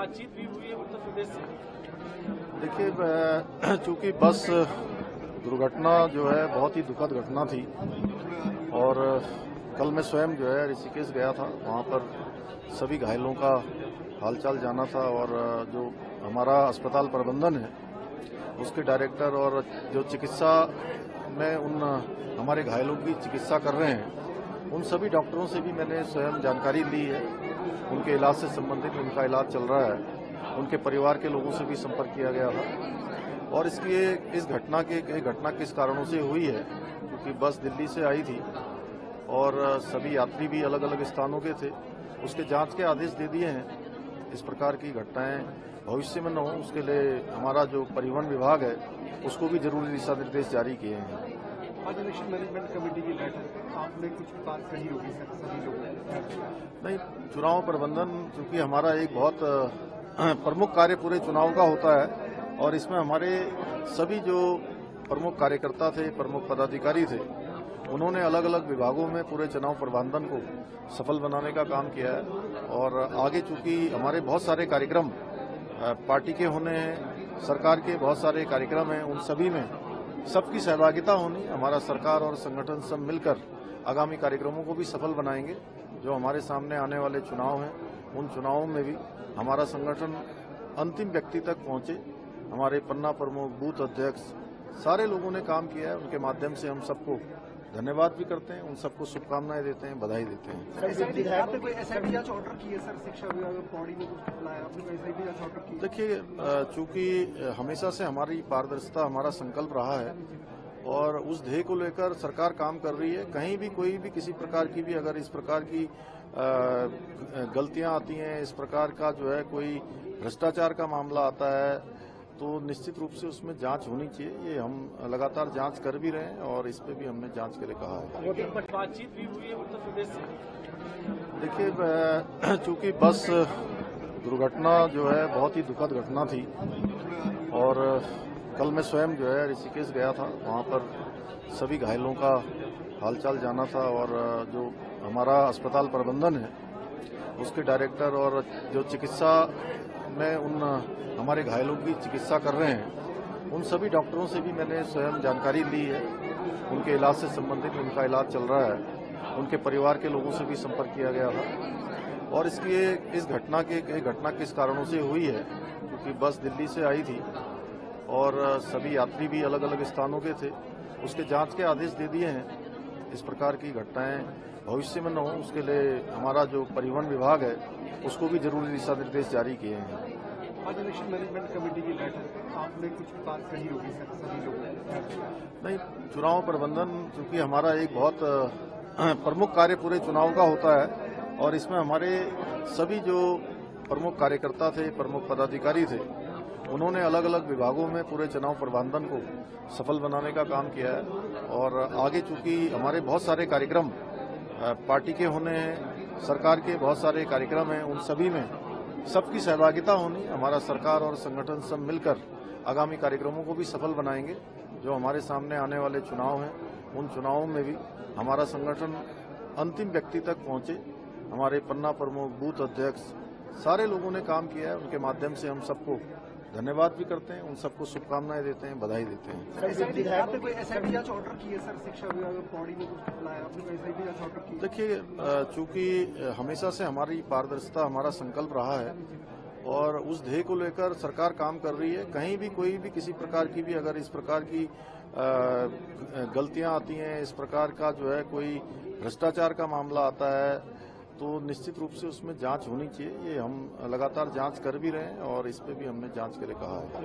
बातचीत भी हुई है उत्तर प्रदेश से? देखिए, चूंकि बस दुर्घटना जो है बहुत ही दुखद घटना थी और कल मैं स्वयं जो है ऋषिकेश गया था। वहां पर सभी घायलों का हालचाल जाना था और जो हमारा अस्पताल प्रबंधन है उसके डायरेक्टर और जो चिकित्सा में उन हमारे घायलों की चिकित्सा कर रहे हैं उन सभी डॉक्टरों से भी मैंने स्वयं जानकारी ली है। उनके इलाज से संबंधित उनका इलाज चल रहा है। उनके परिवार के लोगों से भी संपर्क किया गया था और इस घटना किस कारणों से हुई है, क्योंकि बस दिल्ली से आई थी और सभी यात्री भी अलग अलग स्थानों के थे। उसके जांच के आदेश दे दिए हैं। इस प्रकार की घटनाएं भविष्य में न हो उसके लिए हमारा जो परिवहन विभाग है उसको भी जरूरी दिशा निर्देश जारी किए हैं। आज इलेक्शन मैनेजमेंट कमेटी की बैठक, आपने कुछ बात कही होगी सभी लोगों नहीं, चुनाव प्रबंधन चूंकि हमारा एक बहुत प्रमुख कार्य पूरे चुनाव का होता है और इसमें हमारे सभी जो प्रमुख कार्यकर्ता थे, प्रमुख पदाधिकारी थे, उन्होंने अलग अलग विभागों में पूरे चुनाव प्रबंधन को सफल बनाने का काम किया है। और आगे चूंकि हमारे बहुत सारे कार्यक्रम पार्टी के होने हैं, सरकार के बहुत सारे कार्यक्रम हैं, उन सभी में सबकी सहभागिता होनी, हमारा सरकार और संगठन सब मिलकर आगामी कार्यक्रमों को भी सफल बनाएंगे। जो हमारे सामने आने वाले चुनाव हैं उन चुनावों में भी हमारा संगठन अंतिम व्यक्ति तक पहुंचे। हमारे पन्ना प्रमुख, बूथ अध्यक्ष, सारे लोगों ने काम किया है। उनके माध्यम से हम सबको धन्यवाद भी करते हैं, उन सबको शुभकामनाएं देते हैं, बधाई देते हैं। आपने कोई एसआईटी जांच ऑर्डर की है सर? शिक्षा विभाग बॉडी ने कुछ बुलाया, आपने कोई एसआईटी जांच ऑर्डर की? देखिए, चूंकि हमेशा से हमारी पारदर्शिता हमारा संकल्प रहा है और उस ध्येय को लेकर सरकार काम कर रही है। कहीं भी कोई भी किसी प्रकार की भी अगर इस प्रकार की गलतियां आती हैं, इस प्रकार का जो है कोई भ्रष्टाचार का मामला आता है तो निश्चित रूप से उसमें जांच होनी चाहिए। ये हम लगातार जांच कर भी रहे हैं और इस पे भी हमने जांच के लिए कहा है। बातचीत भी हुई है उत्तर प्रदेश से? देखिए, चूंकि बस दुर्घटना जो है बहुत ही दुखद घटना थी और कल मैं स्वयं जो है ऋषिकेश गया था। वहां पर सभी घायलों का हालचाल जाना था और जो हमारा अस्पताल प्रबंधन है उसके डायरेक्टर और जो चिकित्सा में उन हमारे घायलों की चिकित्सा कर रहे हैं उन सभी डॉक्टरों से भी मैंने स्वयं जानकारी ली है। उनके इलाज से संबंधित उनका इलाज चल रहा है। उनके परिवार के लोगों से भी संपर्क किया गया था और इस घटना किस कारणों से हुई है, क्योंकि बस दिल्ली से आई थी और सभी यात्री भी अलग अलग स्थानों के थे। उसके जांच के आदेश दे दिए हैं। इस प्रकार की घटनाएं भविष्य में न हो उसके लिए हमारा जो परिवहन विभाग है उसको भी जरूरी दिशा निर्देश जारी किए हैं। आज इलेक्शन मैनेजमेंट कमेटी की बैठक, आपने कुछ बात कही होगी सभी लोगों नहीं, चुनाव प्रबंधन चूंकि हमारा एक बहुत प्रमुख कार्य पूरे चुनाव का होता है और इसमें हमारे सभी जो प्रमुख कार्यकर्ता थे, प्रमुख पदाधिकारी थे, उन्होंने अलग अलग विभागों में पूरे चुनाव प्रबंधन को सफल बनाने का काम किया है। और आगे चूंकि हमारे बहुत सारे कार्यक्रम पार्टी के होने हैं, सरकार के बहुत सारे कार्यक्रम हैं, उन सभी में सबकी सहभागिता होनी, हमारा सरकार और संगठन सब मिलकर आगामी कार्यक्रमों को भी सफल बनाएंगे। जो हमारे सामने आने वाले चुनाव हैं उन चुनावों में भी हमारा संगठन अंतिम व्यक्ति तक पहुंचे। हमारे पन्ना प्रमुख, बूथ अध्यक्ष, सारे लोगों ने काम किया है। उनके माध्यम से हम सबको धन्यवाद भी करते हैं, उन सबको शुभकामनाएं देते हैं, बधाई देते हैं। आपने कोई एसआईटी जांच ऑर्डर की है सर? शिक्षा विभाग बॉडी ने कुछ बुलाया, आपने कोई एसआईटी जांच ऑर्डर की? देखिए, चूंकि हमेशा से हमारी पारदर्शिता हमारा संकल्प रहा है और उस ध्येय को लेकर सरकार काम कर रही है। कहीं भी कोई भी किसी प्रकार की भी अगर इस प्रकार की गलतियां आती हैं, इस प्रकार का जो है कोई भ्रष्टाचार का मामला आता है तो निश्चित रूप से उसमें जांच होनी चाहिए। ये हम लगातार जांच कर भी रहे हैं और इस पे भी हमने जांच के लिए कहा है।